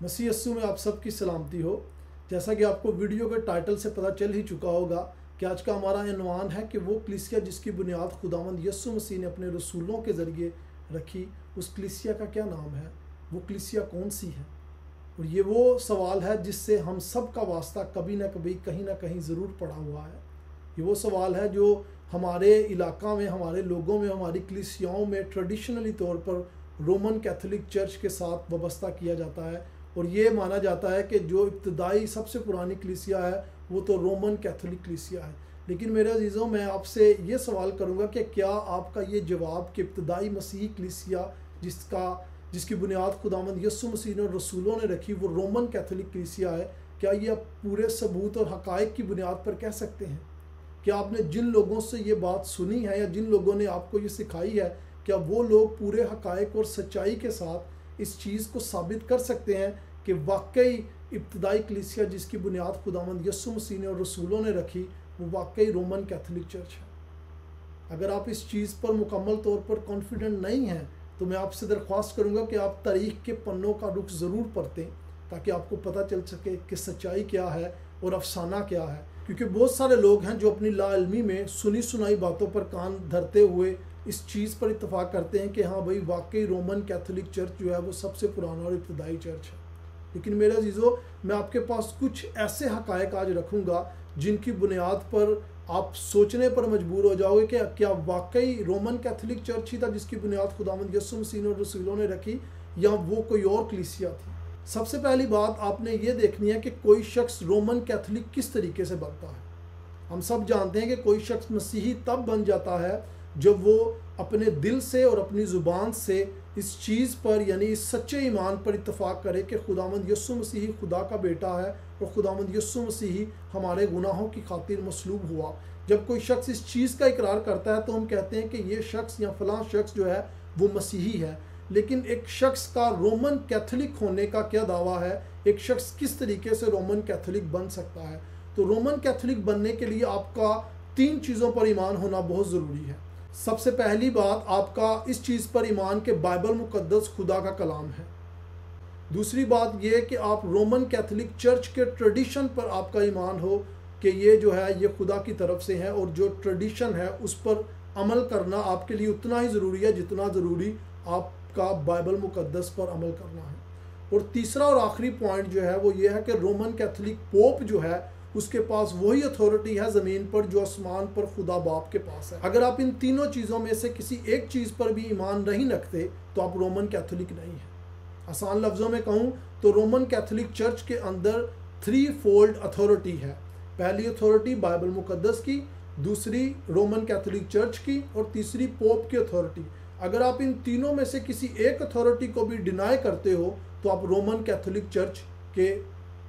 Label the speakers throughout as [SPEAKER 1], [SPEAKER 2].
[SPEAKER 1] मसीह यस्सु में आप सबकी सलामती हो। जैसा कि आपको वीडियो के टाइटल से पता चल ही चुका होगा कि आज का हमारा इन्वान है कि वो कलीसिया जिसकी बुनियाद खुदावंद यस्सु मसीह ने अपने रसूलों के ज़रिए रखी, उस कलीसिया का क्या नाम है, वो कलीसिया कौन सी है। और ये वो सवाल है जिससे हम सब का वास्ता कभी ना कभी कहीं ना कहीं ज़रूर पड़ा हुआ है। ये वो सवाल है जो हमारे इलाका में, हमारे लोगों में, हमारी कलीसियाओं में ट्रेडिशनली तौर पर रोमन कैथोलिक चर्च के साथ वाबस्ता किया जाता है। और ये माना जाता है कि जो इब्तदाई सबसे पुरानी कलीसिया है वो तो रोमन कैथोलिक कलीसिया है। लेकिन मेरे अजीज़ों, मैं आपसे ये सवाल करूँगा कि क्या आपका ये जवाब कि इब्तदाई मसीही कलीसिया जिसकी बुनियाद खुदावंद यस्सु मसीह ने और रसूलों ने रखी वो रोमन कैथोलिक कलीसिया है, क्या ये आप पूरे सबूत और हक़ाइक़ की बुनियाद पर कह सकते हैं? क्या आपने जिन लोगों से ये बात सुनी है या जिन लोगों ने आपको ये सिखाई है, क्या वो लोग पूरे हक़ाइक़ और सच्चाई के साथ इस चीज़ को साबित कर सकते हैं कि वाकई इब्तदाई कलीसिया जिसकी बुनियाद खुदावंद यस्सु मसीह ने और रसूलों ने रखी वो वाकई रोमन कैथोलिक चर्च है? अगर आप इस चीज़ पर मुकम्मल तौर पर कॉन्फिडेंट नहीं हैं तो मैं आपसे दरख्वास्त करूंगा कि आप तारीख़ के पन्नों का रुख ज़रूर पढ़तें ताकि आपको पता चल सके कि सच्चाई क्या है और अफसाना क्या है। क्योंकि बहुत सारे लोग हैं जो अपनी लाइल्मी में सुनी सुनाई बातों पर कान धरते हुए इस चीज़ पर इत्तफाक करते हैं कि हाँ भाई, वाकई रोमन कैथोलिक चर्च जो है वो सबसे पुराना और इब्तदाई चर्च है। लेकिन मेरे अजीज़ों, मैं आपके पास कुछ ऐसे हक़ाइक़ आज रखूँगा जिनकी बुनियाद पर आप सोचने पर मजबूर हो जाओगे कि क्या वाकई रोमन कैथोलिक चर्च ही था जिसकी बुनियाद खुदावंद यस्सु मसीह और रसूलों ने रखी, या वो कोई और कलीसिया थी। सबसे पहली बात आपने ये देखनी है कि कोई शख्स रोमन कैथोलिक किस तरीके से बनता है। हम सब जानते हैं कि कोई शख्स मसीही तब बन जाता है जब वो अपने दिल से और अपनी ज़ुबान से इस चीज़ पर, यानी इस सच्चे ईमान पर इत्तफाक करे कि खुदावंद यस्सु मसीह खुदा का बेटा है और खुदावंद यस्सु मसीह हमारे गुनाहों की खातिर मसलूब हुआ। जब कोई शख्स इस चीज़ का इकरार करता है तो हम कहते हैं कि ये शख्स या फलां शख्स जो है वो मसीही है। लेकिन एक शख्स का रोमन कैथोलिक होने का क्या दावा है? एक शख्स किस तरीके से रोमन कैथोलिक बन सकता है? तो रोमन कैथोलिक बनने के लिए आपका 3 चीज़ों पर ईमान होना बहुत ज़रूरी है। सबसे पहली बात, आपका इस चीज़ पर ईमान के बाइबल मुकद्दस खुदा का कलाम है। दूसरी बात यह कि आप रोमन कैथोलिक चर्च के ट्रेडिशन पर आपका ईमान हो कि ये जो है ये खुदा की तरफ से है, और जो ट्रेडिशन है उस पर अमल करना आपके लिए उतना ही ज़रूरी है जितना ज़रूरी आपका बाइबल मुकद्दस पर अमल करना है। और तीसरा और आखिरी पॉइंट जो है वो ये है कि रोमन कैथोलिक पोप जो है उसके पास वही अथॉरिटी है ज़मीन पर जो आसमान पर खुदा बाप के पास है। अगर आप इन तीनों चीज़ों में से किसी एक चीज़ पर भी ईमान नहीं रखते तो आप रोमन कैथोलिक नहीं हैं। आसान लफ्ज़ों में कहूँ तो रोमन कैथोलिक चर्च के अंदर 3 फोल्ड अथॉरिटी है। पहली अथॉरिटी बाइबल मुकद्दस की, दूसरी रोमन कैथोलिक चर्च की, और तीसरी पोप की अथॉरिटी। अगर आप इन तीनों में से किसी एक अथॉरिटी को भी डिनाई करते हो तो आप रोमन कैथोलिक चर्च के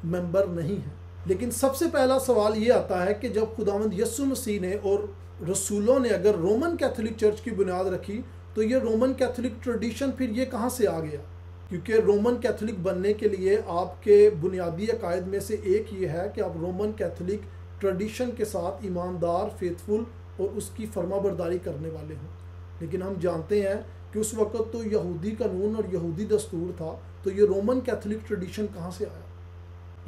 [SPEAKER 1] मेंबर नहीं हैं। लेकिन सबसे पहला सवाल ये आता है कि जब खुदावंद यस्सु मसीह ने और रसूलों ने अगर रोमन कैथोलिक चर्च की बुनियाद रखी तो ये रोमन कैथोलिक ट्रेडिशन फिर ये कहाँ से आ गया? क्योंकि रोमन कैथोलिक बनने के लिए आपके बुनियादी अकायद में से एक ये है कि आप रोमन कैथोलिक ट्रेडिशन के साथ ईमानदार, फेथफुल और उसकी फर्माबरदारी करने वाले हों। लेकिन हम जानते हैं कि उस वक़्त तो यहूदी कानून और यहूदी दस्तूर था, तो ये रोमन कैथोलिक ट्रेडिशन कहाँ से आया?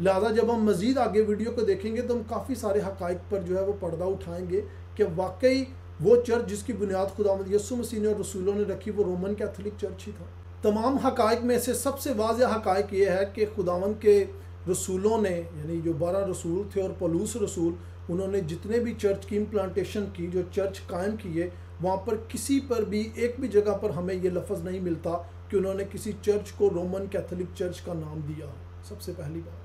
[SPEAKER 1] लिहाजा जब हम मज़ीद आगे वीडियो को देखेंगे तो हम काफ़ी सारे हक़ाइक़ पर जो है वो पर्दा उठाएंगे कि वाकई वो चर्च जिसकी बुनियाद खुदावंद यस्सु मसीह ने और रसूलों ने रखी वो रोमन कैथोलिक चर्च ही था। तमाम हक़ाइक़ में से सबसे वाज़ेह हक़ाइक़ ये है कि खुदावंद के रसूलों ने, यानी जो 12 रसूल थे और पौलुस रसूल, उन्होंने जितने भी चर्च की इम्प्लांटेशन की, जो चर्च कायम किए, वहाँ पर किसी पर भी एक भी जगह पर हमें ये लफ्ज़ नहीं मिलता कि उन्होंने किसी चर्च को रोमन कैथोलिक चर्च का नाम दिया हो। सबसे पहली बात,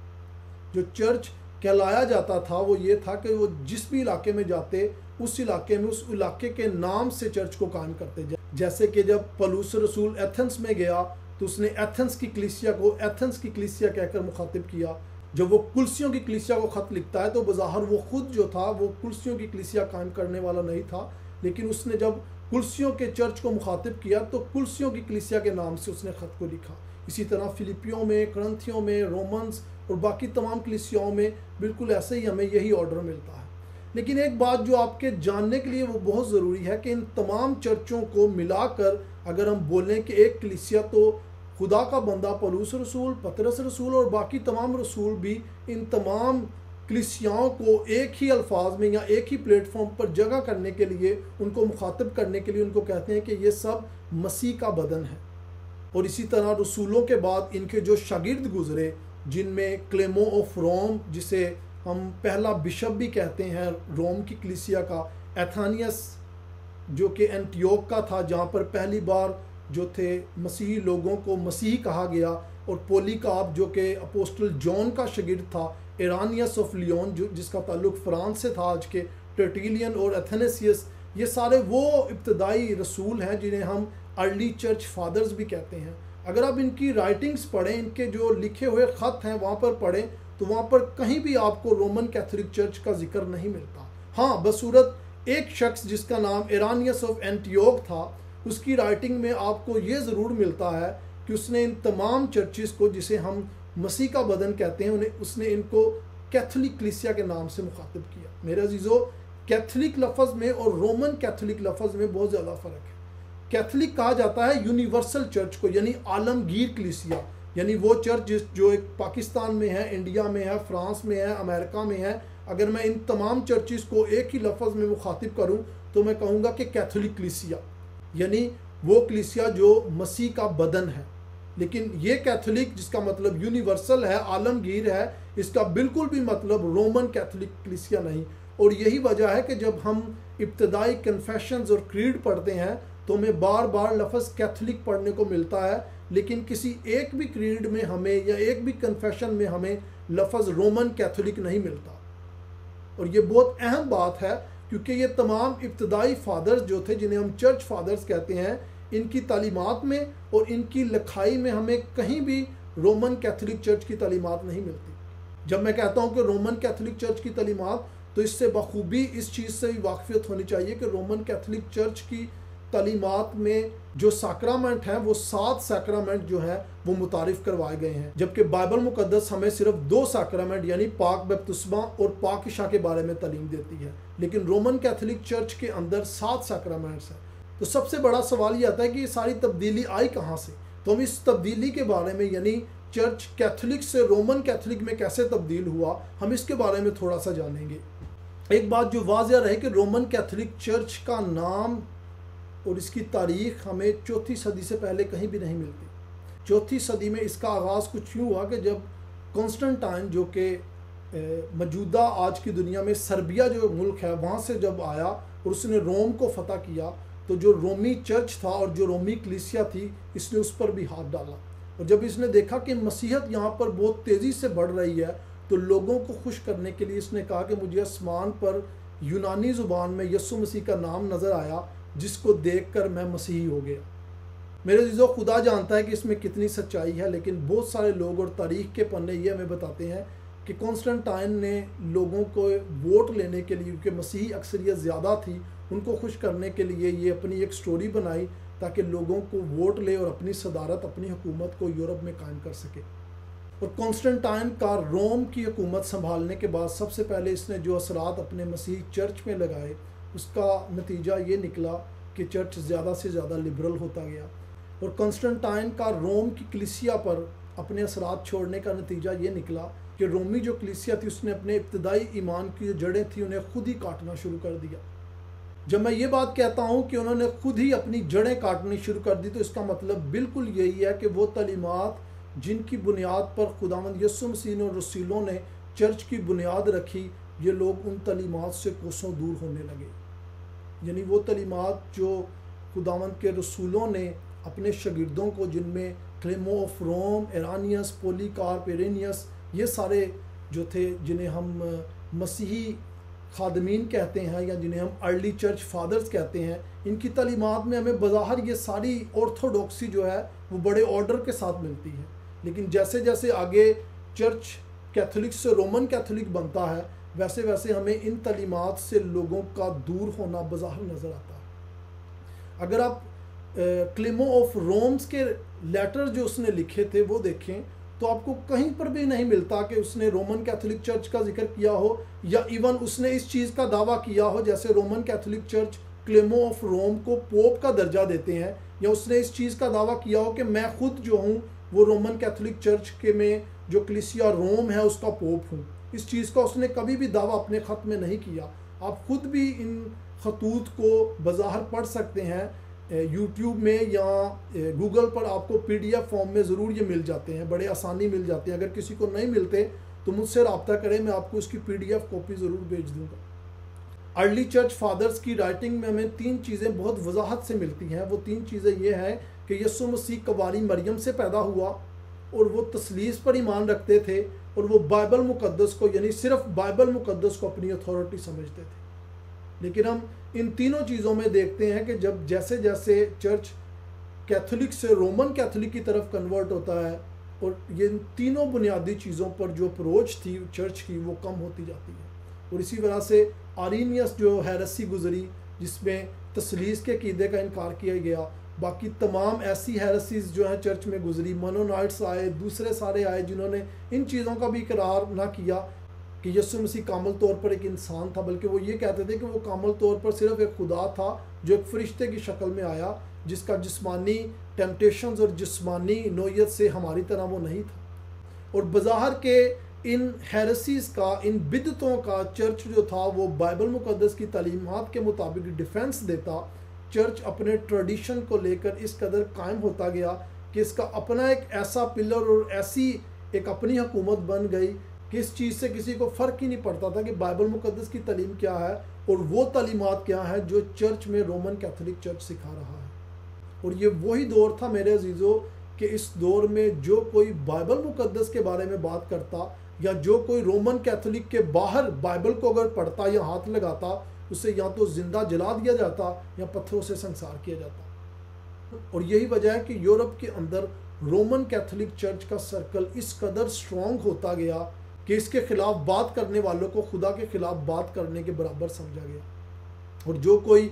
[SPEAKER 1] जो चर्च कहलाया जाता था वो ये था कि वो जिस भी इलाके में जाते उस इलाके में उस इलाके के नाम से चर्च को कायम करते। जैसे कि जब पौलुस रसूल एथेंस में गया तो उसने एथेंस की कलीसिया को एथेंस की कलीसिया कहकर मुखातिब किया। जब वो कुलसियों की कलीसिया को ख़त लिखता है तो बज़ाहिर वो खुद जो था वो कुलसियों की कलीसिया कायम करने वाला नहीं था, लेकिन उसने जब कुलसियों के चर्च को मुखातिब किया तो कुलसियों की कलीसिया के नाम से उसने ख़त को लिखा। इसी तरह फिलिपियों में, करंथियों में, रोमन्स और बाकी तमाम कलीसियाओं में बिल्कुल ऐसे ही हमें यही ऑर्डर मिलता है। लेकिन एक बात जो आपके जानने के लिए वो बहुत ज़रूरी है कि इन तमाम चर्चों को मिलाकर अगर हम बोलें कि एक कलीसिया तो खुदा का बंदा पौलुस रसूल, पतरस रसूल और बाकी तमाम रसूल भी इन तमाम कलीसियाओं को एक ही अल्फाज में या एक ही प्लेटफॉर्म पर जगह करने के लिए, उनको मुखातिब करने के लिए उनको कहते हैं कि ये सब मसीह का बदन है। और इसी तरह रसूलों के बाद इनके जो शागिर्द गुजरे, जिनमें क्लेमो ऑफ रोम, जिसे हम पहला बिशप भी कहते हैं रोम की कलीसिया का, एथानियस जो कि एंटियोक का था जहाँ पर पहली बार जो थे मसीही लोगों को मसीह कहा गया, और पोलीकार्प जो कि अपोस्टल जॉन का शागिर्द था, इरानियस ऑफ लियोन जो जिसका ताल्लुक फ्रांस से था, आज के टर्टिलियन और एथेनेसियस, ये सारे वो इब्तदाई रसूल हैं जिन्हें हम अर्ली चर्च फादर्स भी कहते हैं। अगर आप इनकी राइटिंग्स पढ़ें, इनके जो लिखे हुए ख़त हैं वहाँ पर पढ़ें, तो वहाँ पर कहीं भी आपको रोमन कैथोलिक चर्च का जिक्र नहीं मिलता। हाँ, बसूरत एक शख्स जिसका नाम इरानियस ऑफ एंटियोक था, उसकी राइटिंग में आपको ये ज़रूर मिलता है कि उसने इन तमाम चर्चिस को, जिसे हम मसीह का बदन कहते हैं, उसने इनको कैथोलिक कलीसिया के नाम से मुखातिब किया। मेरे अजीज़ों, कैथोलिक लफ्ज़ में और रोमन कैथोलिक लफ्ज़ में बहुत ज़्यादा फ़र्क है। कैथोलिक कहा जाता है यूनिवर्सल चर्च को, यानी आलमगीर कलीसिया, यानी वो चर्च जो एक पाकिस्तान में है, इंडिया में है, फ्रांस में है, अमेरिका में है। अगर मैं इन तमाम चर्चिस को एक ही लफ्ज़ में मुखातिब करूं तो मैं कहूँगा कि कैथोलिक कलीसिया, यानी वो कलीसिया जो मसीह का बदन है। लेकिन ये कैथोलिक जिसका मतलब यूनिवर्सल है, आलमगीर है, इसका बिल्कुल भी मतलब रोमन कैथोलिक कलीसिया नहीं। और यही वजह है कि जब हम इब्तदाई कन्फेशंस और क्रीड पढ़ते हैं तो हमें बार बार लफ्ज़ कैथोलिक पढ़ने को मिलता है, लेकिन किसी एक भी क्रीड में हमें या एक भी कन्फेशन में हमें लफ्ज़ रोमन कैथोलिक नहीं मिलता। और ये बहुत अहम बात है, क्योंकि ये तमाम इब्तदाई फादर्स जो थे, जिन्हें हम चर्च फादर्स कहते हैं, इनकी तालीमात में और इनकी लिखाई में हमें कहीं भी रोमन कैथोलिक चर्च की तालीमात नहीं मिलती। जब मैं कहता हूँ कि रोमन कैथोलिक चर्च की तालीमात, तो इससे बखूबी इस चीज़ से भी वाकफियत होनी चाहिए कि रोमन कैथोलिक चर्च की तालीमात में जो साक्रामेंट हैं, वो 7 साक्रामेंट जो हैं वो मुतारिफ करवाए गए हैं, जबकि बाइबल मुकद्दस हमें सिर्फ 2 साक्रामेंट यानी पाक बपतिस्मा और पाक इशा के बारे में तालीम देती है। लेकिन रोमन कैथोलिक चर्च के अंदर 7 साक्रामेंट्स हैं। तो सबसे बड़ा सवाल ये आता है कि ये सारी तब्दीली आई कहाँ से। तो हम इस तब्दीली के बारे में, यानी चर्च कैथोलिक से रोमन कैथोलिक में कैसे तब्दील हुआ, हम इसके बारे में थोड़ा सा जानेंगे। एक बात जो वाज़िया रहे कि रोमन कैथोलिक चर्च का नाम और इसकी तारीख हमें 4वीं सदी से पहले कहीं भी नहीं मिलती। 4वीं सदी में इसका आगाज़ कुछ यूँ हुआ कि जब कॉन्स्टेंटाइन, जो कि मौजूदा आज की दुनिया में सर्बिया जो मुल्क है, वहाँ से जब आया और उसने रोम को फतह किया, तो जो रोमी चर्च था और जो रोमी कलीसिया थी, इसने उस पर भी हाथ डाला। और जब इसने देखा कि मसीहत यहाँ पर बहुत तेज़ी से बढ़ रही है, तो लोगों को खुश करने के लिए इसने कहा कि मुझे आसमान पर यूनानी ज़ुबान में यीशु मसीह का नाम नज़र आया, जिसको देखकर मैं मसीही हो गया। मेरे अज़ीज़ों, खुदा जानता है कि इसमें कितनी सच्चाई है, लेकिन बहुत सारे लोग और तारीख़ के पन्ने ये हमें बताते हैं कि कॉन्स्टेंटाइन ने लोगों को वोट लेने के लिए, क्योंकि मसीही अक्सरियत ज़्यादा थी, उनको खुश करने के लिए ये अपनी एक स्टोरी बनाई ताकि लोगों को वोट ले और अपनी सदारत, अपनी हुकूमत को यूरोप में कायम कर सके। और कॉन्स्टेंटाइन का रोम की हुकूमत संभालने के बाद सबसे पहले इसने जो असरात अपने मसीही चर्च में लगाए, उसका नतीजा ये निकला कि चर्च ज़्यादा से ज़्यादा लिबरल होता गया। और कॉन्स्टेंटाइन का रोम की कलीसिया पर अपने असरात छोड़ने का नतीजा ये निकला कि रोमी जो कलीसिया थी, उसने अपने इब्तदाई ईमान की जो जड़ें थी उन्हें खुद ही काटना शुरू कर दिया। जब मैं ये बात कहता हूँ कि उन्होंने खुद ही अपनी जड़ें काटनी शुरू कर दी, तो इसका मतलब बिल्कुल यही है कि वो तालीमात जिनकी बुनियाद पर खुदावंद यीशु मसीह और रसूलों ने चर्च की बुनियाद रखी, ये लोग उन तालीमात से कोसों दूर होने लगे। यानी वो तालीमात जो खुदावंद के रसूलों ने अपने शागिर्दों को, जिनमें क्लेमो ऑफ रोम, इरानियस, पोलीकार्प, इरेनियस, ये सारे जो थे, जिन्हें हम मसीही खादमीन कहते हैं या जिन्हें हम अर्ली चर्च फादर्स कहते हैं, इनकी तालीमात में हमें बज़ाहिर ये सारी ऑर्थोडॉक्सी जो है वो बड़े ऑर्डर के साथ मिलती है। लेकिन जैसे जैसे आगे चर्च कैथोलिक से रोमन कैथोलिक बनता है, वैसे वैसे हमें इन तालीमात से लोगों का दूर होना बज़ाहिर नज़र आता है। अगर आप क्लेमो ऑफ रोम्स के लेटर जो उसने लिखे थे वो देखें, तो आपको कहीं पर भी नहीं मिलता कि उसने रोमन कैथोलिक चर्च का जिक्र किया हो, या इवन उसने इस चीज़ का दावा किया हो जैसे Roman Catholic church Clement of Rome को पोप का दर्जा देते हैं, या उसने इस चीज़ का दावा किया हो कि मैं खुद जो हूँ वो रोमन कैथोलिक चर्च के में जो कलीसिया रोम है उसका पोप हूँ। इस चीज़ का उसने कभी भी दावा अपने ख़त में नहीं किया। आप खुद भी इन खतूत को बज़ाहिर पढ़ सकते हैं, यूट्यूब में या गूगल पर आपको PDF फॉर्म में ज़रूर ये मिल जाते हैं, बड़े आसानी मिल जाते हैं। अगर किसी को नहीं मिलते तो मुझसे रब्ता करें, मैं आपको उसकी PDF कॉपी ज़रूर भेज दूँगा। अर्ली चर्च फादर्स की राइटिंग में हमें 3 चीज़ें बहुत वजाहत से मिलती हैं। वो 3 चीज़ें ये हैं कि यीशु मसीह कवारी मरियम से पैदा हुआ, और वो तस्लीस पर ईमान रखते थे, और वो बाइबल मुकद्दस को, यानी सिर्फ बाइबल मुकद्दस को अपनी अथॉरिटी समझते थे। लेकिन हम इन तीनों चीज़ों में देखते हैं कि जब जैसे जैसे चर्च कैथोलिक से रोमन कैथोलिक की तरफ कन्वर्ट होता है, और ये तीनों बुनियादी चीज़ों पर जो अप्रोच थी चर्च की वो कम होती जाती है। और इसी वजह से आरीनियस जो हैरसी गुजरी, जिसमें तस्लीस के कीदे का इनकार किया गया, बाकी तमाम ऐसी हैरसीज जो हैं चर्च में गुजरी, मनोनाइट्स आए, दूसरे सारे आए जिन्होंने इन चीज़ों का भी इकरार ना किया कि यीशु मसीह कामल तौर पर एक इंसान था, बल्कि वो ये कहते थे कि वो कामल तौर पर सिर्फ एक खुदा था जो एक फरिश्ते की शक्ल में आया, जिसका जिस्मानी टेम्पटेशंस और जिस्मानी नोयत से हमारी तरह वो नहीं था। और बज़ाहिर के इन हैरसीज़ का, इन बिदतों का चर्च जो था वो बाइबल मुकद्दस की तालीमात के मुताबिक डिफेंस देता। चर्च अपने ट्रेडिशन को लेकर इस कदर कायम होता गया कि इसका अपना एक ऐसा पिलर और ऐसी एक अपनी हुकूमत बन गई कि इस चीज़ से किसी को फ़र्क ही नहीं पड़ता था कि बाइबल मुकद्दस की तालीम क्या है और वो तालीमात क्या है जो चर्च में रोमन कैथोलिक चर्च सिखा रहा है। और ये वही दौर था मेरे अजीज़ों कि इस दौर में जो कोई बाइबल मुकद्दस के बारे में बात करता, या जो कोई रोमन कैथोलिक के बाहर बाइबल को अगर पढ़ता या हाथ लगाता, उसे या तो जिंदा जला दिया जाता या पत्थरों से संसार किया जाता। और यही वजह है कि यूरोप के अंदर रोमन कैथोलिक चर्च का सर्कल इस कदर स्ट्रॉन्ग होता गया कि इसके खिलाफ बात करने वालों को खुदा के खिलाफ बात करने के बराबर समझा गया। और जो कोई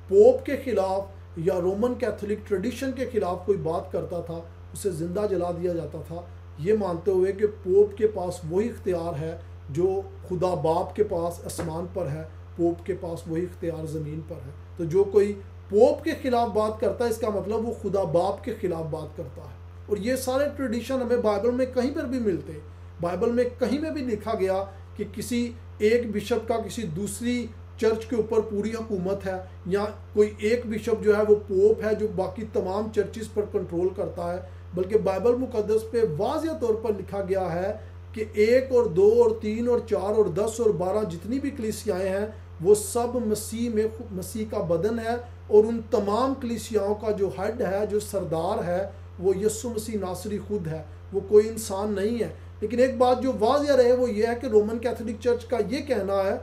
[SPEAKER 1] पोप के खिलाफ या रोमन कैथोलिक ट्रेडिशन के खिलाफ कोई बात करता था, उसे जिंदा जला दिया जाता था, ये मानते हुए कि पोप के पास वही इख्तियार है जो खुदा बाप के पास आसमान पर है, पोप के पास वही इख्तियार ज़मीन पर है। तो जो कोई पोप के खिलाफ बात करता है, इसका मतलब वो खुदा बाप के खिलाफ बात करता है। और ये सारे ट्रेडिशन हमें बाइबल में कहीं पर भी मिलते हैं। बाइबल में कहीं में भी लिखा गया कि किसी एक बिशप का किसी दूसरी चर्च के ऊपर पूरी हुकूमत है, या कोई एक बिशप जो है वो पोप है जो बाकी तमाम चर्चिस पर कंट्रोल करता है। बल्कि बाइबल मुकद्दस पे वाज़िया तौर पर लिखा गया है कि 1 और 2 और 3 और 4 और 10 और 12 जितनी भी कलीसियाएँ हैं वो सब मसीह में मसीह का बदन है, और उन तमाम कलीसियाओं का जो हेड है, जो सरदार है, वो यीशु मसीह नासरी खुद है, वो कोई इंसान नहीं है। लेकिन एक बात जो वाज़िया रहे वो ये है कि रोमन कैथोलिक चर्च का ये कहना है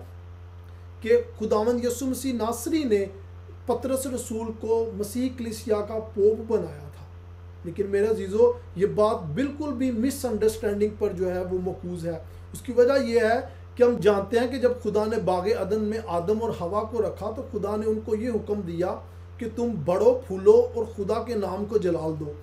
[SPEAKER 1] कि खुदावंद यीशु मसीह नासरी ने पतरस रसूल को मसीह कलीसिया का पोप बनाया था। लेकिन मेरे अजीज़ों, ये बात बिल्कुल भी मिसअंडरस्टैंडिंग पर जो है वो मौकूज़ है। उसकी वजह यह है कि हम जानते हैं कि जब खुदा ने बागे अदन में आदम और हवा को रखा तो खुदा ने उनको ये हुक्म दिया कि तुम बढ़ो, फूलो और खुदा के नाम को जलाल दो।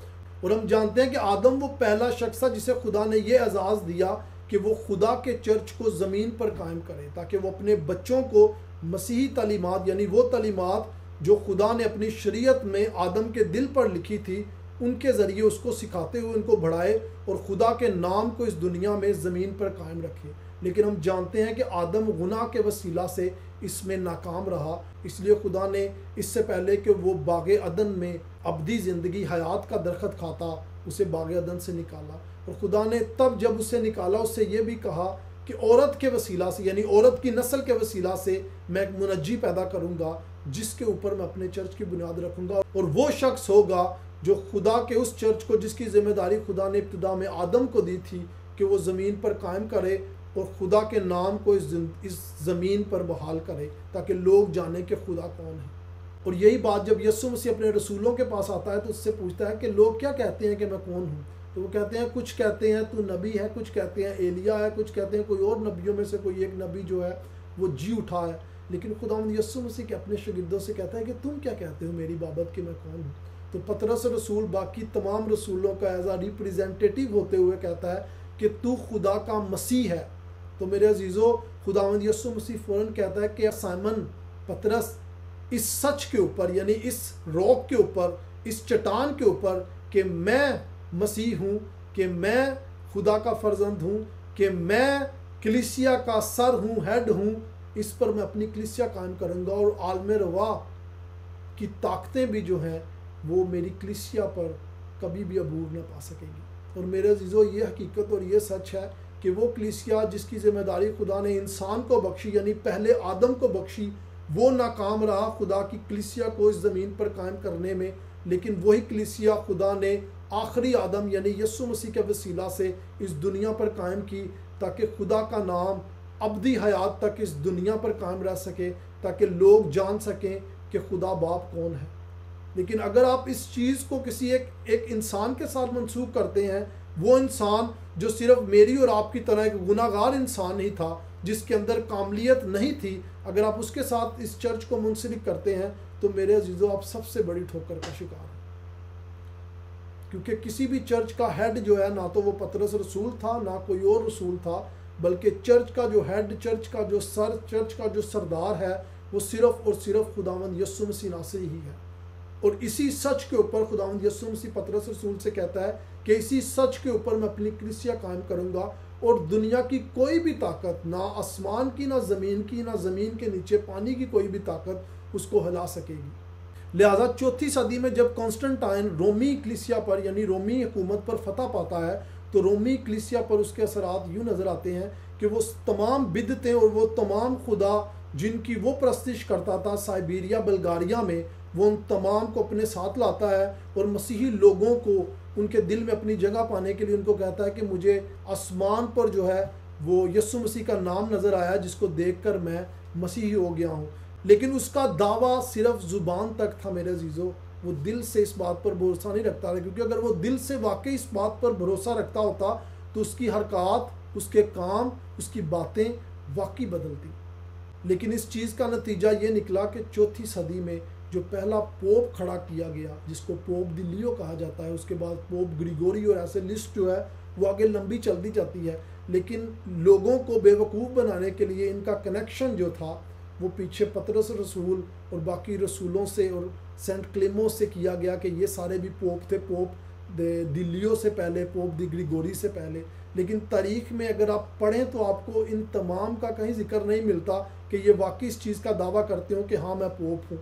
[SPEAKER 1] और हम जानते हैं कि आदम वो पहला शख्स था जिसे खुदा ने ये एजाज़ दिया कि वो खुदा के चर्च को ज़मीन पर कायम करे, ताकि वो अपने बच्चों को मसीही तालीमात, यानी वो तालीमात जो खुदा ने अपनी शरीयत में आदम के दिल पर लिखी थी, उनके ज़रिए उसको सिखाते हुए उनको बढ़ाए और खुदा के नाम को इस दुनिया में ज़मीन पर कायम रखे। लेकिन हम जानते हैं कि आदम गुनाह के वसीला से इसमें नाकाम रहा, इसलिए खुदा ने इससे पहले कि वो बागे अदन में अब्दी ज़िंदगी हयात का दरख्त खाता, उसे बागे अदन से निकाला। और खुदा ने तब जब उसे निकाला उससे ये भी कहा कि औरत के वसीला से, यानी औरत की नस्ल के वसीला से मैं एक मुनज्जी पैदा करूँगा जिसके ऊपर मैं अपने चर्च की बुनियाद रखूँगा। और वो शख्स होगा जो खुदा के उस चर्च को, जिसकी जिम्मेदारी खुदा ने इब्तिदा में आदम को दी थी कि वो ज़मीन पर कायम करे और खुदा के नाम को इस ज़मीन पर बहाल करे, ताकि लोग जाने कि खुदा कौन है। और यही बात जब यीशु मसीह अपने रसूलों के पास आता है तो उससे पूछता है कि लोग क्या कहते हैं कि मैं कौन हूँ। तो वो कहते हैं, कुछ कहते हैं तू नबी है, कुछ कहते हैं एलिया है, कुछ कहते हैं कोई और नबियों में से कोई एक नबी जो है वो जी उठा है। लेकिन खुदावंद यीशु मसीह के अपने शागिर्दों से कहता है कि तुम क्या कहते हो मेरी बाबत कि मैं कौन हूँ। तो पतरस रसूल बाकी तमाम रसूलों का एज आ रिप्रेजेंटेटिव होते हुए कहता है कि तू खुदा का मसीह है। तो मेरे अजीज़ों, खुदावंद यीशु मसीह फ़ौरन कहता है कि साइमन पतरस, इस सच के ऊपर, यानी इस रॉक के ऊपर, इस चट्टान के ऊपर कि मैं मसीह हूँ, कि मैं खुदा का फर्जंद हूँ, कि मैं कलीसिया का सर हूँ, हेड हूँ, इस पर मैं अपनी कलीसिया कायम करूँगा और आलम रवा की ताकतें भी जो हैं वो मेरी कलीसिया पर कभी भी अबूर न पा सकेंगी। और मेरे अजीज़ों, ये हकीकत और ये सच है कि वो कलीसिया जिसकी ज़िम्मेदारी खुदा ने इंसान को बख्शी, यानी पहले आदम को बख्शी, वो नाकाम रहा खुदा की कलीसिया को इस ज़मीन पर कायम करने में। लेकिन वही कलीसिया खुदा ने आखिरी आदम यानी यीशु मसीह के वसीला से इस दुनिया पर कायम की, ताकि खुदा का नाम अब्दी हयात तक इस दुनिया पर कायम रह सके, ताकि लोग जान सकें कि खुदा बाप कौन है। लेकिन अगर आप इस चीज़ को किसी एक इंसान के साथ मंसूब करते हैं, वो इंसान जो सिर्फ मेरी और आपकी तरह एक गुनाहगार इंसान ही था, जिसके अंदर कामलियत नहीं थी, अगर आप उसके साथ इस चर्च को मुंसलिक करते हैं तो मेरे अजीज़ों, आप सबसे बड़ी ठोकर का शिकार हैं। क्योंकि किसी भी चर्च का हेड जो है, ना तो वो पतरस रसूल था, ना कोई और रसूल था, बल्कि चर्च का जो हेड, चर्च का जो सर, चर्च का जो सरदार है, वो सिर्फ और सिर्फ खुदावंद यीशु मसीह नासरी ही है। और इसी सच के ऊपर खुदावंद यीशु मसीह पतरस रसूल से कहता है कि इसी सच के ऊपर मैं अपनी कलीसिया कायम करूंगा, और दुनिया की कोई भी ताकत, ना आसमान की, ना ज़मीन की, ना ज़मीन के नीचे पानी की कोई भी ताकत उसको हिला सकेगी। लिहाजा चौथी सदी में जब कॉन्स्टेंटाइन रोमी कलीसिया पर यानी रोमी हुकूमत पर फतह पाता है, तो रोमी कलीसिया पर उसके असरात यूँ नज़र आते हैं कि वो तमाम बिदतें और वो तमाम खुदा जिनकी वो प्रस्तिश करता था साइबेरिया बल्गारिया में, वो उन तमाम को अपने साथ लाता है और मसीही लोगों को उनके दिल में अपनी जगह पाने के लिए उनको कहता है कि मुझे आसमान पर जो है वो यीशु मसीह का नाम नज़र आया, जिसको देखकर मैं मसीही हो गया हूँ। लेकिन उसका दावा सिर्फ ज़ुबान तक था मेरे अजीज़ों, वो दिल से इस बात पर भरोसा नहीं रखता था। क्योंकि अगर वो दिल से वाकई इस बात पर भरोसा रखता होता तो उसकी हरकत, उसके काम, उसकी बातें वाकई बदलती। लेकिन इस चीज़ का नतीजा ये निकला कि चौथी सदी में जो पहला पोप खड़ा किया गया, जिसको पोप द लियो कहा जाता है, उसके बाद पोप ग्रिगोरी, और ऐसे लिस्ट जो है वो आगे लंबी चलती जाती है। लेकिन लोगों को बेवकूफ़ बनाने के लिए इनका कनेक्शन जो था वो पीछे पतरस रसूल और बाकी रसूलों से और सेंट क्लेमोस से किया गया कि ये सारे भी पोप थे, पोप द लियो से पहले, पोप द ग्रिगोरी से पहले। लेकिन तारीख में अगर आप पढ़ें तो आपको इन तमाम का कहीं जिक्र नहीं मिलता कि ये वाकई इस चीज़ का दावा करते हो कि हाँ मैं पोप हूँ।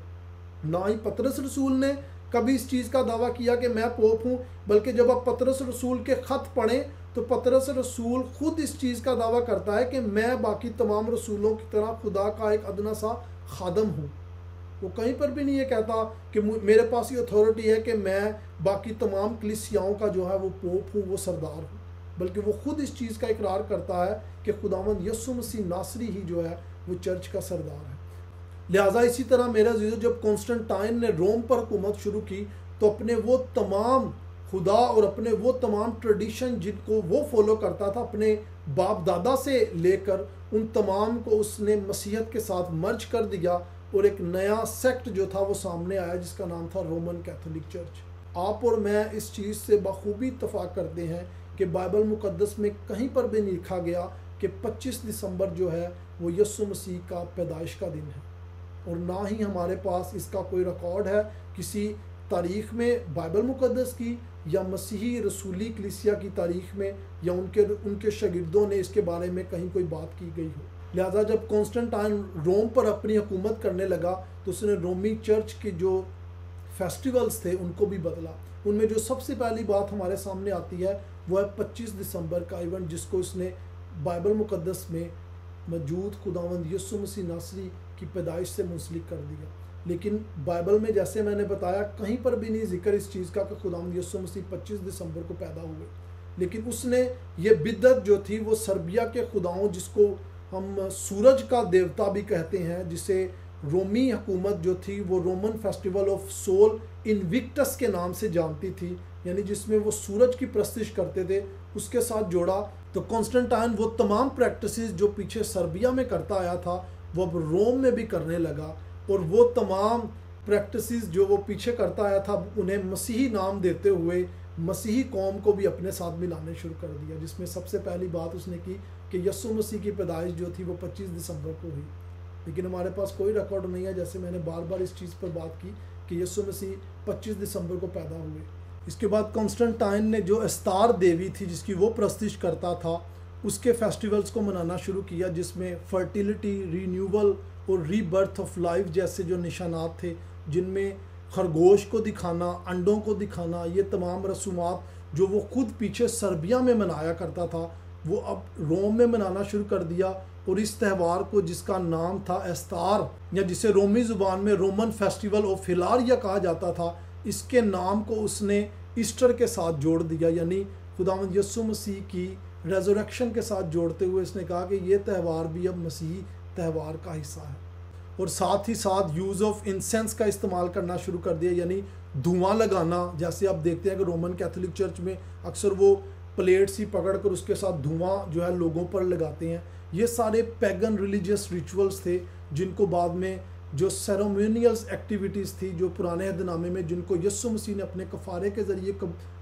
[SPEAKER 1] ना ही पतरस रसूल ने कभी इस चीज़ का दावा किया कि मैं पोप हूँ, बल्कि जब आप पतरस रसूल के ख़त पढ़ें तो पतरस रसूल खुद इस चीज़ का दावा करता है कि मैं बाकी तमाम रसूलों की तरह खुदा का एक अदना सा खादम हूँ। वो कहीं पर भी नहीं ये कहता कि मेरे पास ये अथॉरिटी है कि मैं बाकी तमाम कलीसियाओं का जो है वो पोप हूँ, वो सरदार हूँ, बल्कि वो खुद इस चीज़ का इकरार करता है कि खुदावंद यीशु मसीह नासरी ही जो है वो चर्च का सरदार है। लिहाजा इसी तरह मेरा अजीज़ों, जब कॉन्स्टेंटाइन ने रोम पर हुकूमत शुरू की तो अपने वो तमाम खुदा और अपने वो तमाम ट्रेडिशन जिनको वो फॉलो करता था अपने बाप दादा से लेकर, उन तमाम को उसने मसीहत के साथ मर्ज कर दिया और एक नया सेक्ट जो था वो सामने आया, जिसका नाम था रोमन कैथोलिक चर्च। आप और मैं इस चीज़ से बखूबी इत्तफाक करते हैं कि बाइबल मुकद्दस में कहीं पर भी नहीं लिखा गया कि 25 दिसंबर जो है वो यीशु मसीह का पैदाइश का दिन है, और ना ही हमारे पास इसका कोई रिकॉर्ड है किसी तारीख़ में बाइबल मुकद्दस की, या मसीही रसूली कलीसिया की तारीख़ में, या उनके शागिर्दों ने इसके बारे में कहीं कोई बात की गई हो। लिहाजा जब कॉन्स्टेंटाइन रोम पर अपनी हुकूमत करने लगा तो उसने रोमी चर्च के जो फेस्टिवल्स थे उनको भी बदला। उनमें जो सबसे पहली बात हमारे सामने आती है वो है 25 दिसंबर का इवेंट, जिसको उसने बाइबल मुकद्दस में मौजूद खुदावंद यीशु मसीह नासरी की पैदाइश से मुंसलिक कर दिया। लेकिन बाइबल में जैसे मैंने बताया कहीं पर भी नहीं जिक्र इस चीज़ का कि खुदावंद यीशु मसीह 25 दिसंबर को पैदा हुए। लेकिन उसने ये बिद्दत जो थी वो सर्बिया के खुदाओं, जिसको हम सूरज का देवता भी कहते हैं, जिसे रोमी हुकूमत जो थी वो Roman festival of Sol Invictus के नाम से जानती थी, यानी जिसमें वो सूरज की प्रस्तिश करते थे, उसके साथ जोड़ा। तो कॉन्स्टेंटाइन वो तमाम प्रैक्टिसेस जो पीछे सर्बिया में करता आया था वो अब रोम में भी करने लगा, और वो तमाम प्रैक्टिसेस जो वो पीछे करता आया था उन्हें मसीही नाम देते हुए मसीही कौम को भी अपने साथ मिलाने शुरू कर दिया। जिसमें सबसे पहली बात उसने की कि यीशु मसीह की पैदाइश जो थी वो 25 दिसंबर को हुई। लेकिन हमारे पास कोई रिकॉर्ड नहीं है, जैसे मैंने बार बार इस चीज़ पर बात की कि यीशु मसीह 25 दिसंबर को पैदा हुए। इसके बाद कॉन्स्टेंटाइन ने जो एस्तार देवी थी जिसकी वो प्रस्तिश करता था, उसके फेस्टिवल्स को मनाना शुरू किया, जिसमें फर्टिलिटी, रीन्यूअल और रीबर्थ ऑफ लाइफ जैसे जो निशानात थे, जिनमें खरगोश को दिखाना, अंडों को दिखाना, ये तमाम रसूमात जो वो खुद पीछे सर्बिया में मनाया करता था, वो अब रोम में मनाना शुरू कर दिया। और इस त्यौहार को, जिसका नाम था एस्तार, या जिसे रोमी ज़ुबान में रोमन फेस्टिवल ऑफ हिलारिया कहा जाता था, इसके नाम को उसने ईस्टर के साथ जोड़ दिया, यानी खुदावंद यीशु मसीह की रेजरेक्शन के साथ जोड़ते हुए इसने कहा कि ये त्यौहार भी अब मसीही त्यौहार का हिस्सा है। और साथ ही साथ यूज़ ऑफ इंसेंस का इस्तेमाल करना शुरू कर दिया, यानी धुआं लगाना। जैसे आप देखते हैं कि रोमन कैथोलिक चर्च में अक्सर वो प्लेट्स ही पकड़ कर उसके साथ धुआं जो है लोगों पर लगाते हैं। ये सारे पैगन रिलीजियस रिचुअल्स थे, जिनको बाद में जो सेरेमोनियल्स एक्टिविटीज़ थी जो पुराने अहदनामे में, जिनको यीशु मसीह ने अपने कफ़ारे के ज़रिए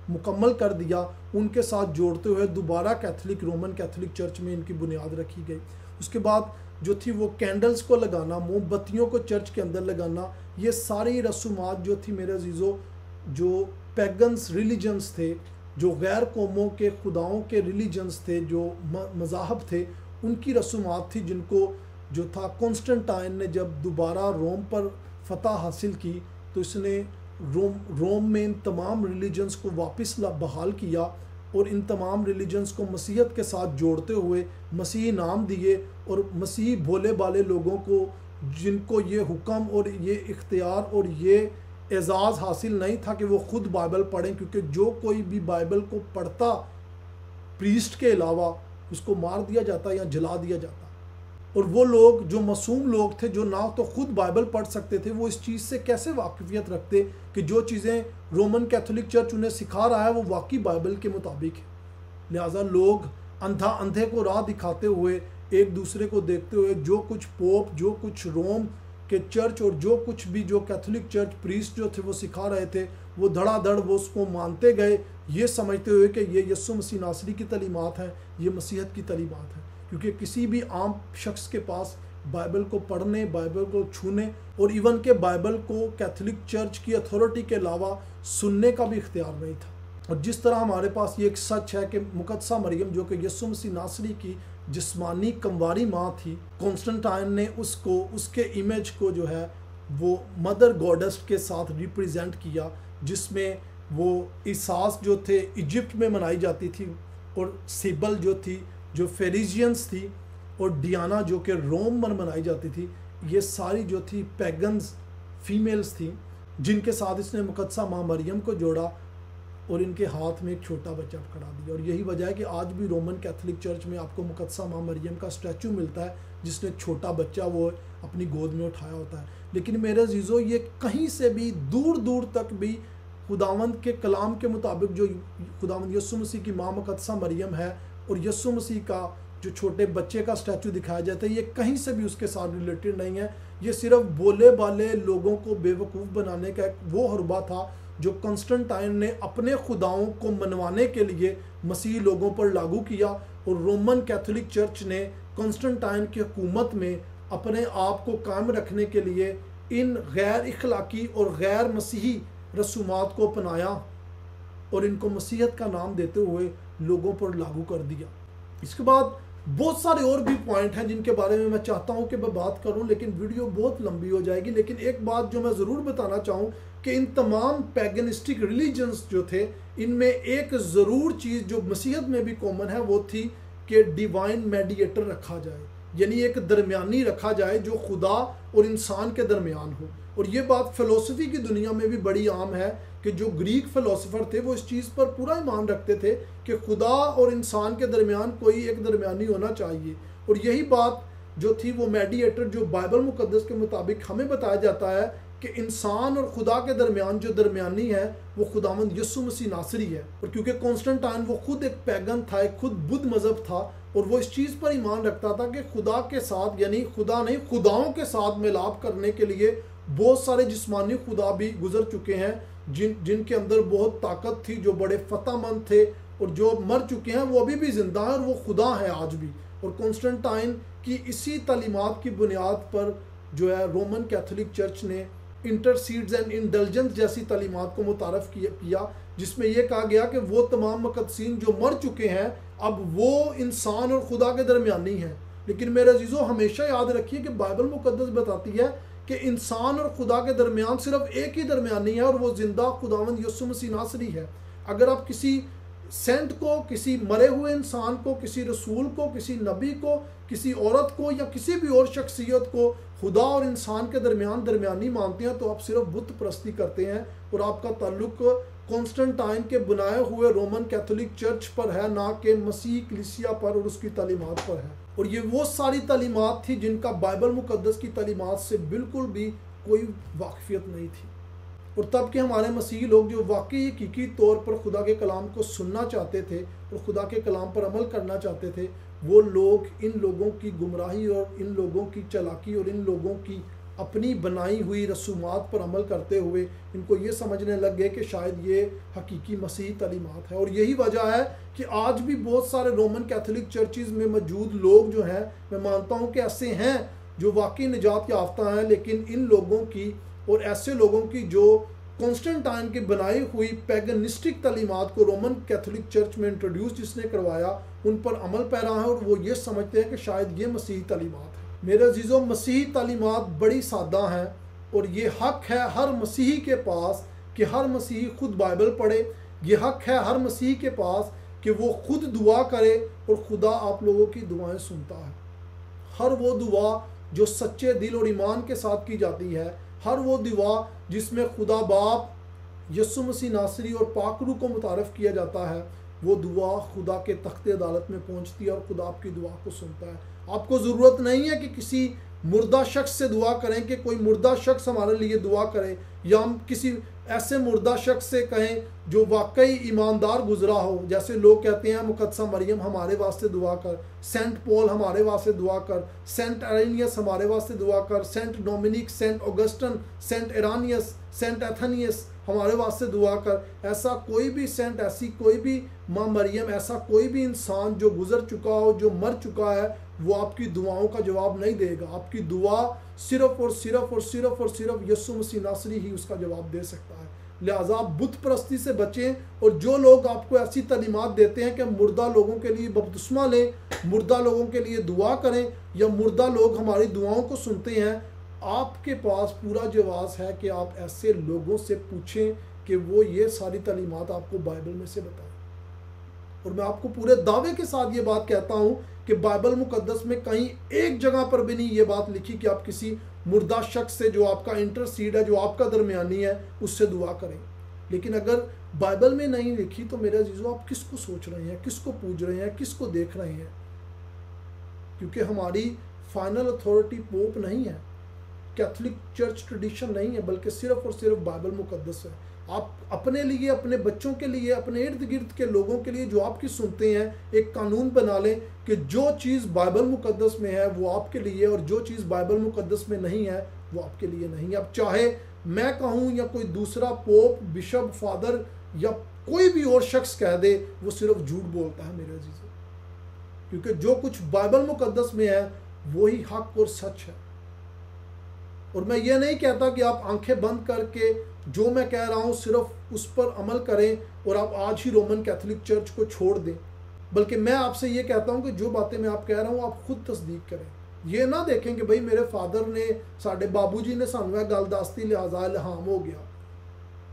[SPEAKER 1] मुकम्मल कर दिया, उनके साथ जोड़ते हुए दोबारा रोमन कैथोलिक चर्च में इनकी बुनियाद रखी गई। उसके बाद जो थी वो कैंडल्स को लगाना, मोमबत्तियों को चर्च के अंदर लगाना, ये सारी रसूमात जो थी मेरे अजीज़ों, जो पैगन्स रिलीजन्स थे, जो गैर कौमों के खुदाओं के रिलीजन्स थे, जो मज़ाहब थे, उनकी रसूमात थी, जिनको जो था कॉन्स्टेंटाइन ने जब दोबारा रोम पर फतह हासिल की तो इसने रोम में इन तमाम रिलीजन्स को वापस बहाल किया और इन तमाम रिलीजन्स को मसीहत के साथ जोड़ते हुए मसीही नाम दिए। और मसीही भोले भाले लोगों को, जिनको ये हुक्म और ये इख्तियार और ये एजाज़ हासिल नहीं था कि वो ख़ुद बाइबल पढ़ें, क्योंकि जो कोई भी बाइबल को पढ़ता प्रीस्ट के अलावा, उसको मार दिया जाता या जला दिया जाता। और वो लोग जो मासूम लोग थे, जो ना तो खुद बाइबल पढ़ सकते थे, वो इस चीज़ से कैसे वाकिफियत रखते कि जो चीज़ें रोमन कैथोलिक चर्च उन्हें सिखा रहा है वो वाकई बाइबल के मुताबिक है। लिहाजा लोग अंधे को राह दिखाते हुए, एक दूसरे को देखते हुए, जो कुछ पोप, जो कुछ रोम के चर्च और जो कुछ भी जो कैथोलिक चर्च प्रीस्ट जो थे वो सिखा रहे थे, वो धड़ाधड़ वो उसको मानते गए, ये समझते हुए कि ये यीशु मसीह नासरी की तलीमात है, ये मसीहत की तलीमात है। क्योंकि किसी भी आम शख्स के पास बाइबल को पढ़ने, बाइबल को छूने और इवन के बाइबल को कैथोलिक चर्च की अथॉरिटी के अलावा सुनने का भी इख्तियार नहीं था। और जिस तरह हमारे पास ये एक सच है कि मुकद्दसा मरियम, जो कि यीशु मसीह नासरी की जिस्मानी कमवारी माँ थी, कॉन्स्टेंटाइन ने उसको, उसके इमेज को जो है वो मदर गॉडेस के साथ रिप्रेजेंट किया, जिसमें वो ईसास जो थे इजिप्ट में मनाई जाती थी, और सिबल जो थी जो फेरिजियंस थी, और डियाना जो कि रोम में मनाई जाती थी। ये सारी जो थी पैगन्स फीमेल्स थी, जिनके साथ इसने मुकद्दसा माँ मरियम को जोड़ा और इनके हाथ में एक छोटा बच्चा पकड़ा दिया। और यही वजह है कि आज भी रोमन कैथोलिक चर्च में आपको मुकद्दसा माँ मरियम का स्टैचू मिलता है, जिसने छोटा बच्चा वो अपनी गोद में उठाया होता है। लेकिन मेरे अजीज़ों, ये कहीं से भी दूर दूर तक भी खुदावंद के कलाम के मुताबिक जो खुदावंद यीशु मसीह की माँ मुकद्दसा मरियम है और यीशु मसीह का जो छोटे बच्चे का स्टैचू दिखाया जाता है, ये कहीं से भी उसके साथ रिलेटेड नहीं है। ये सिर्फ बोले बाले लोगों को बेवकूफ़ बनाने का एक वो हरबा था जो कॉन्स्टेंटाइन ने अपने खुदाओं को मनवाने के लिए मसीही लोगों पर लागू किया। और रोमन कैथोलिक चर्च ने कॉन्स्टेंटाइन की हुकूमत में अपने आप को कायम रखने के लिए इन गैर इखलाकी और गैर मसीही रसूमात को अपनाया और इनको मसीहत का नाम देते हुए लोगों पर लागू कर दिया। इसके बाद बहुत सारे और भी पॉइंट हैं जिनके बारे में मैं चाहता हूं कि मैं बात करूं, लेकिन वीडियो बहुत लंबी हो जाएगी। लेकिन एक बात जो मैं ज़रूर बताना चाहूं कि इन तमाम पैगनिस्टिक रिलीजन्स जो थे, इनमें एक ज़रूर चीज़ जो मसीहत में भी कॉमन है वो थी कि डिवाइन मेडिएटर रखा जाए, यानी एक दरमियानी रखा जाए जो खुदा और इंसान के दरमियान हो। और ये बात फ़िलोसफी की दुनिया में भी बड़ी आम है कि जो ग्रीक फ़िलोसफर थे वो इस चीज़ पर पूरा ईमान रखते थे कि खुदा और इंसान के दरमियान कोई एक दरमियानी होना चाहिए। और यही बात जो थी वो मेडिएटर, जो बाइबल मुकद्दस के मुताबिक हमें बताया जाता है कि इंसान और खुदा के दरमियान जो दरमियानी है वो खुदावंद यीशु मसीह नासरी है। और क्योंकि कॉन्स्टेंटाइन वो खुद एक पैगन था, एक खुद बुद्ध मज़हब था, और वो इस चीज़ पर ईमान रखता था कि खुदा के साथ, यानी खुदा नहीं खुदाओं के साथ मिलाप करने के लिए बहुत सारे जिस्मानी खुदा भी गुजर चुके हैं, जिनके अंदर बहुत ताकत थी, जो बड़े फतहमंद थे, और जो मर चुके हैं वो अभी भी जिंदा हैं और वो खुदा हैं आज भी। और कॉन्स्टेंटाइन की इसी तालीमात की बुनियाद पर जो है रोमन कैथोलिक चर्च ने इंटरसीड्स एंड इंडल्जेंस जैसी तालीमात को मुतारफ़ किया, जिसमें यह कहा गया कि वो तमाम मुक़द्दसीन जो मर चुके हैं अब वो इंसान और खुदा के दरमियानी हैं। लेकिन मेरे अजीज़ों, हमेशा याद रखिए कि बाइबल मुक़द्दस बताती है कि इंसान और खुदा के दरमियान सिर्फ एक ही दरमियानी है और वो जिंदा खुदावंद यीशु मसीह नासरी है। अगर आप किसी सेंट को, किसी मरे हुए इंसान को, किसी रसूल को, किसी नबी को, किसी औरत को या किसी भी और शख्सियत को खुदा और इंसान के दरमियान दरमियानी मानते हैं तो आप सिर्फ बुत परस्ती करते हैं और आपका ताल्लुक कॉन्स्टेंटाइन के बनाए हुए रोमन कैथोलिक चर्च पर है, ना कि मसीह कलीसिया पर और उसकी तालीमात पर है। और ये वो सारी तालीमात थी जिनका बाइबल मुकद्दस की तालीमात से बिल्कुल भी कोई वाकफियत नहीं थी। और तब के हमारे मसीही लोग जो वाकई हकीकी तौर पर खुदा के कलाम को सुनना चाहते थे और खुदा के कलाम पर अमल करना चाहते थे, वो लोग इन लोगों की गुमराही और इन लोगों की चालाकी और इन लोगों की अपनी बनाई हुई रसूमात पर अमल करते हुए इनको ये समझने लग गए कि शायद ये हकीकी मसीही तालीमात है। और यही वजह है कि आज भी बहुत सारे रोमन कैथोलिक चर्चिज़ में मौजूद लोग जो हैं, मैं मानता हूँ कि ऐसे हैं जो वाकई निजात याफ्ता हैं, लेकिन इन लोगों की और ऐसे लोगों की जो कॉन्स्टेंटाइन की बनाई हुई पैगनिस्टिक तालीमात को रोमन कैथोलिक चर्च में इंट्रोड्यूस जिसने करवाया, उन पर अमल पैरा है और वो ये समझते हैं कि शायद ये मसीही तालीमात है। मेरे अजीज़ों, मसीही तालीमात बड़ी सादा हैं और ये हक है हर मसीही के पास कि हर मसीही खुद बाइबल पढ़े। ये हक है हर मसीही के पास कि वो खुद दुआ करे और खुदा आप लोगों की दुआएं सुनता है। हर वो दुआ जो सच्चे दिल और ईमान के साथ की जाती है, हर वो दुआ जिसमें खुदा बाप, यीशु मसीह नासरी और पाक रूह को मुतारफ़ किया जाता है, वो दुआ खुदा के तख्ते अदालत में पहुंचती है और खुदा आपकी दुआ को सुनता है। आपको ज़रूरत नहीं है कि किसी मुर्दा शख्स से दुआ करें कि कोई मुर्दा शख्स हमारे लिए दुआ करे, या हम किसी ऐसे मुर्दा शख्स से कहें जो वाकई ईमानदार गुजरा हो। जैसे लोग कहते हैं मुकद्दसा मरियम हमारे वास्ते दुआ कर, सेंट पॉल हमारे वास्ते दुआ कर, सेंट एरेनियस हमारे वास्ते दुआ कर, saint Dominic, saint Augustine, saint Irenaeus, saint Athanasius हमारे वास्ते दुआ कर। ऐसा कोई भी सेंट, ऐसी कोई भी माँ मरियम, ऐसा कोई भी इंसान जो गुजर चुका हो, जो मर चुका है, वो आपकी दुआओं का जवाब नहीं देगा। आपकी दुआ सिर्फ और सिर्फ और सिर्फ और सिर्फ यीशु मसीह नासरी ही उसका जवाब दे सकता है। लिहाजा आप बुत परस्ती से बचें। और जो लोग आपको ऐसी तालीमात देते हैं कि मुर्दा लोगों के लिए बपतिस्मा लें, मुर्दा लोगों के लिए दुआ करें, या मुर्दा लोग हमारी दुआओं को सुनते हैं, आपके पास पूरा जवाब है कि आप ऐसे लोगों से पूछें कि वो ये सारी तालीमात आपको बाइबल में से बताएं। और मैं आपको पूरे दावे के साथ ये बात कहता हूँ कि बाइबल मुकद्दस में कहीं एक जगह पर भी नहीं ये बात लिखी कि आप किसी मुर्दा शख्स से जो आपका इंटरसीड है, जो आपका दरमियानी है, उससे दुआ करें। लेकिन अगर बाइबल में नहीं लिखी तो मेरे अजीजों, आप किसको सोच रहे हैं, किसको पूज रहे हैं, किसको देख रहे हैं? क्योंकि हमारी फाइनल अथॉरिटी पोप नहीं है, कैथोलिक चर्च ट्रेडिशन नहीं है, बल्कि सिर्फ और सिर्फ बाइबल मुकद्दस है। आप अपने लिए, अपने बच्चों के लिए, अपने इर्द गिर्द के लोगों के लिए जो आपकी सुनते हैं, एक कानून बना लें कि जो चीज़ बाइबल मुकद्दस में है वो आपके लिए, और जो चीज़ बाइबल मुकद्दस में नहीं है वो आपके लिए नहीं है। अब चाहे मैं कहूँ या कोई दूसरा पोप, बिशप, फादर या कोई भी और शख्स कह दे, वो सिर्फ झूठ बोलता है मेरे अजीजों। क्योंकि जो कुछ बाइबल मुकद्दस में है वही हक और सच है। और मैं ये नहीं कहता कि आप आंखें बंद करके जो मैं कह रहा हूँ सिर्फ उस पर अमल करें और आप आज ही रोमन कैथोलिक चर्च को छोड़ दें, बल्कि मैं आपसे ये कहता हूँ कि जो बातें मैं आप कह रहा हूँ आप खुद तस्दीक करें। ये ना देखें कि भाई मेरे फादर ने, साढ़े बाबूजी ने सानू गल दसती लिहाजा इल्हाम हो गया,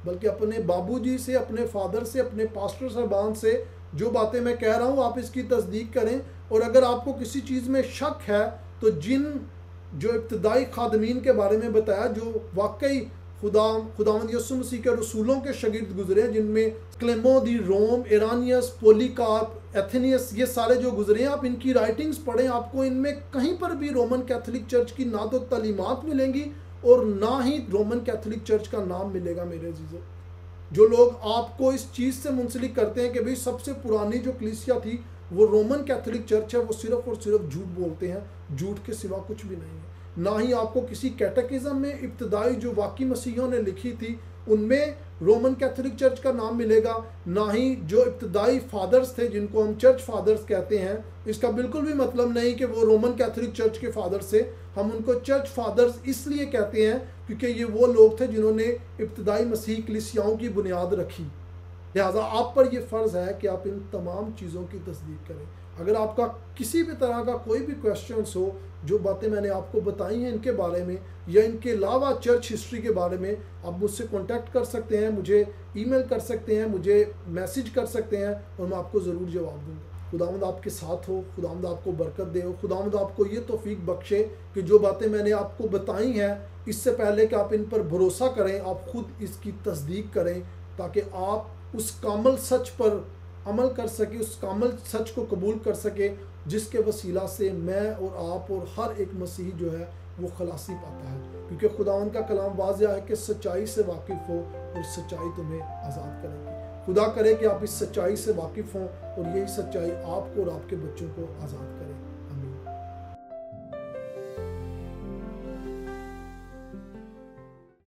[SPEAKER 1] बल्कि अपने बाबूजी से, अपने फादर से, अपने पास्टर साहबान से जो बातें मैं कह रहा हूँ आप इसकी तस्दीक करें। और अगर आपको किसी चीज़ में शक है तो जो इब्तदाई खादमीन के बारे में बताया, जो वाकई खुदावंद यीशु मसीह के रसूलों के शागिर्द गुजरे हैं, जिनमें क्लेमो दी रोम, इरानियस, पोलीकार्प, एथेनियस, ये सारे जो गुजरे हैं, आप इनकी राइटिंग्स पढ़ें। आपको इनमें कहीं पर भी रोमन कैथोलिक चर्च की ना तो तालीमात मिलेंगी और ना ही रोमन कैथोलिक चर्च का नाम मिलेगा। मेरे अजीजों, जो लोग आपको इस चीज़ से मुंसलिक करते हैं कि भाई सबसे पुरानी जो कलीसिया थी वो रोमन कैथोलिक चर्च है, वो सिर्फ और सिर्फ झूठ बोलते हैं। झूठ के सिवा कुछ भी नहीं है। ना ही आपको किसी कैटेकिज्म में इब्तदाई जो वाकई मसीहियों ने लिखी थी उनमें रोमन कैथोलिक चर्च का नाम मिलेगा, ना ही जो इब्तदाई फादर्स थे जिनको हम चर्च फादर्स कहते हैं। इसका बिल्कुल भी मतलब नहीं कि वो रोमन कैथोलिक चर्च के फादर्स थे। हम उनको चर्च फादर्स इसलिए कहते हैं क्योंकि ये वो लोग थे जिन्होंने इब्तदाई मसीह कलीसियाओं की बुनियाद रखी। लिहाजा आप पर यह फ़र्ज़ है कि आप इन तमाम चीज़ों की तस्दीक करें। अगर आपका किसी भी तरह का कोई भी क्वेश्चंस हो, जो बातें मैंने आपको बताई हैं इनके बारे में या इनके अलावा चर्च हिस्ट्री के बारे में, आप मुझसे कांटेक्ट कर सकते हैं, मुझे ईमेल कर सकते हैं, मुझे मैसेज कर सकते हैं और मैं आपको ज़रूर जवाब दूँगा। खुदावंद आपके साथ हो, खुदावंद आपको बरकत दे हो, खुदावंद आपको ये तौफीक बख्शे कि जो बातें मैंने आपको बताई हैं इससे पहले कि आप इन पर भरोसा करें, आप ख़ुद इसकी तस्दीक करें ताकि आप उस कामल सच पर अमल कर सके, उस कामल सच को कबूल कर सके जिसके वसीला से मैं और आप और हर एक मसीही जो है वो खलासी पाता है। क्योंकि खुदावंद का कलाम वाज़िह है कि सच्चाई से वाकिफ़ हो और सच्चाई तुम्हें आज़ाद करेगी। खुदा करे कि आप इस सच्चाई से वाकिफ़ हों और यही सच्चाई आपको और आपके बच्चों को आज़ाद करे।